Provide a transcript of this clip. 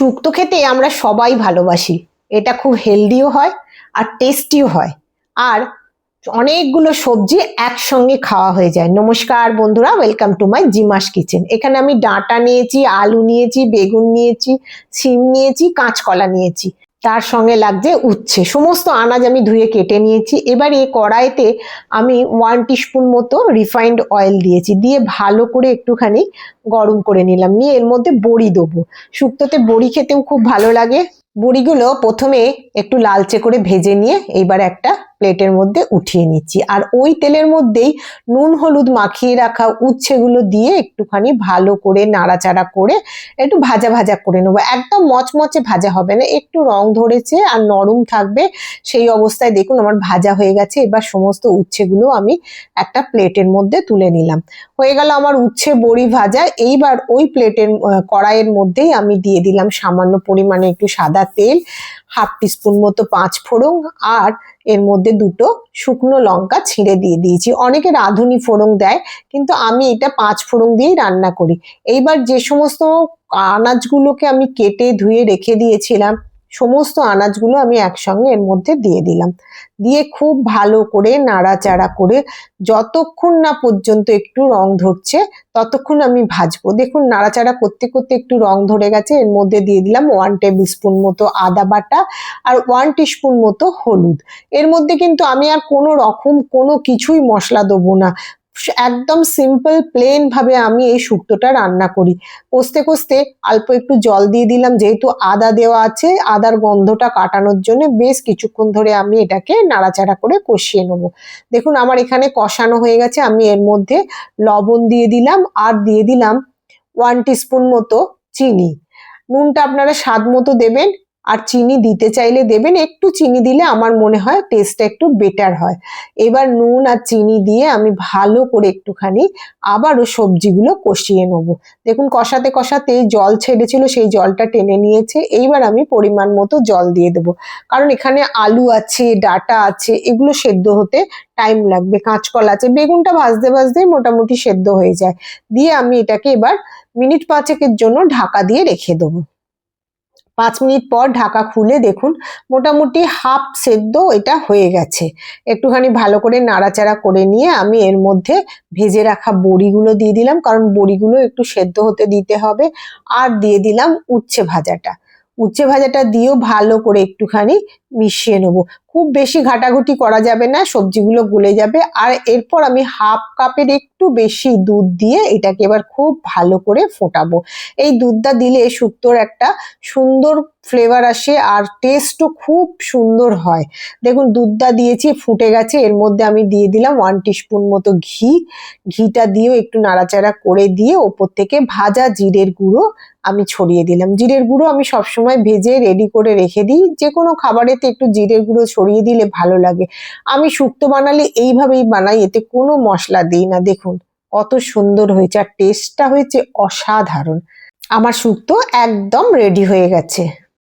শুক্তো খেতে আমরা সবাই ভালোবাসি। এটা খুব হেলদিও হয় আর টেস্টিও হয়, আর অনেকগুলো সবজি একসঙ্গে খাওয়া হয়ে যায়। নমস্কার বন্ধুরা, ওয়েলকাম টু মাই জিমাস কিচেন। এখানে আমি ডাঁটা নিয়েছি, আলু নিয়েছি, বেগুন নিয়েছি, সিম নিয়েছি, কাঁচকলা নিয়েছি, তার সঙ্গে লাগছে উচ্ছে। সমস্ত আনাজ আমি ধুয়ে কেটে নিয়েছি। এবার এই কড়াইতে আমি 1 টিস্পুন মতো রিফাইন্ড অয়েল দিয়েছি, দিয়ে ভালো করে একটুখানি গরম করে নিলাম। নিয়ে এর মধ্যে বড়ি দেবো। শুক্তোতে বড়ি খেতেও খুব ভালো লাগে। বড়িগুলো প্রথমে একটু লালচে করে ভেজে নিয়ে এইবার একটা প্লেটের মধ্যে উঠিয়ে নিচ্ছি, আর ওই তেলের মধ্যেই নুন হলুদ মাখিয়ে রাখা উচ্ছেগুলো দিয়ে একটুখানি ভালো করে নাড়াচাড়া করে একটু ভাজা ভাজা করে নেবো। একদম মচমচে ভাজা হবে না, একটু রং ধরেছে আর নরম থাকবে, সেই অবস্থায় দেখুন আমার ভাজা হয়ে গেছে। এবার সমস্ত উচ্ছেগুলো আমি একটা প্লেটের মধ্যে তুলে নিলাম। হয়ে গেল আমার উচ্ছে বড়ি ভাজা। এইবার ওই প্লেটের কড়াইয়ের মধ্যেই আমি দিয়ে দিলাম সামান্য পরিমাণে একটু সাদা তেল, 1/2 টিস্পুন মতো 5 ফোড়ন, আর এর মধ্যে 2টো শুকনো লঙ্কা ছিঁড়ে দিয়ে দিয়েছি। অনেকে রাঁধুনি ফোড়ন দেয়, কিন্তু আমি এটা 5 ফোড়ন দিয়েই রান্না করি। এইবার যে সমস্ত আনাজগুলোকে আমি কেটে ধুয়ে রেখে দিয়েছিলাম, সমস্ত আনাজগুলো আমি একসঙ্গে এর মধ্যে দিয়ে দিলাম। দিয়ে খুব ভালো করে নাড়াচাড়া করে যতক্ষণ না পর্যন্ত একটু রং ধরছে ততক্ষণ আমি ভাজবো। দেখুন নাড়াচাড়া করতে করতে একটু রং ধরে গেছে। এর মধ্যে দিয়ে দিলাম 1 টেবিল স্পুন মতো আদা বাটা আর 1 টিস্পুন মতো হলুদ। এর মধ্যে কিন্তু আমি আর কোনো রকম কোনো কিছুই মশলা দেবো না, একদম সিম্পল প্লেন ভাবে আমি এই শুক্তোটা রান্না করি। কষতে কষতে অল্প একটু জল দিয়ে দিলাম, যেহেতু আদা দেওয়া আছে, আদার গন্ধটা কাটানোর জন্য বেশ কিছুক্ষণ ধরে আমি এটাকে নাড়াচাড়া করে কষিয়ে নেবো। দেখুন আমার এখানে কষানো হয়ে গেছে। আমি এর মধ্যে লবণ দিয়ে দিলাম, আর দিয়ে দিলাম 1 টিস্পুন মতো চিনি। নুনটা আপনারা স্বাদ মতো দেবেন, আর চিনি দিতে চাইলে দেবেন। একটু চিনি দিলে আমার মনে হয় টেস্টটা একটু বেটার হয়। এবার নুন আর চিনি দিয়ে আমি ভালো করে একটুখানি আবারও সবজিগুলো কষিয়ে নেবো। দেখুন কষাতে কষাতে জল ছেড়েছিল, সেই জলটা টেনে নিয়েছে। এইবার আমি পরিমাণ মতো জল দিয়ে দেবো, কারণ এখানে আলু আছে, ডাঁটা আছে, এগুলো সেদ্ধ হতে টাইম লাগবে, কাঁচকলা আছে, বেগুনটা ভাজতে ভাজতেই মোটামুটি সেদ্ধ হয়ে যায়। দিয়ে আমি এটাকে এবার মিনিট 5 জন্য ঢাকা দিয়ে রেখে দেবো। 5 মিনিট পর ঢাকা খুলে দেখুন মোটামুটি হাফ সেদ্ধ এটা হয়ে গেছে। একটুখানি ভালো করে নাড়াচাড়া করে নিয়ে আমি এর মধ্যে ভেজে রাখা বড়িগুলো দিয়ে দিলাম, কারণ বড়িগুলো একটু সেদ্ধ হতে দিতে হবে। আর দিয়ে দিলাম উচ্ছে ভাজাটা। উচ্ছে ভাজাটা দিয়েও ভালো করে একটুখানি মিশিয়ে নেবো। খুব বেশি ঘাটাঘুটি করা যাবে না, সবজিগুলো গলে যাবে। আর এরপর আমি 1/2 কাপের একটু বেশি দুধ দিয়ে এটাকে এবার খুব ভালো করে ফোটাবো। এই দুধটা দিলে শুক্তোর একটা সুন্দর ফ্লেভার আসে, আর টেস্টও খুব সুন্দর হয়। দেখুন দুধটা দিয়েছি, ফুটে গেছে। এর মধ্যে আমি দিয়ে দিলাম 1 টিস্পুন মতো ঘি। ঘিটা দিয়েও একটু নাড়াচাড়া করে দিয়ে ওপর থেকে ভাজা জিরের গুঁড়ো আমি ছড়িয়ে দিলাম। জিরের গুঁড়ো আমি সবসময় ভেজে রেডি করে রেখে দিই, যে কোনো খাবারেতে একটু জিরের গুঁড়ো ছড়িয়ে দিলে ভালো লাগে। আমি শুক্তো বানালে এইভাবেই বানাই, এতে কোনো মশলা দিই না। দেখুন কত সুন্দর হয়েছে, আর টেস্টটা হয়েছে অসাধারণ। আমার শুক্তো একদম রেডি হয়ে গেছে।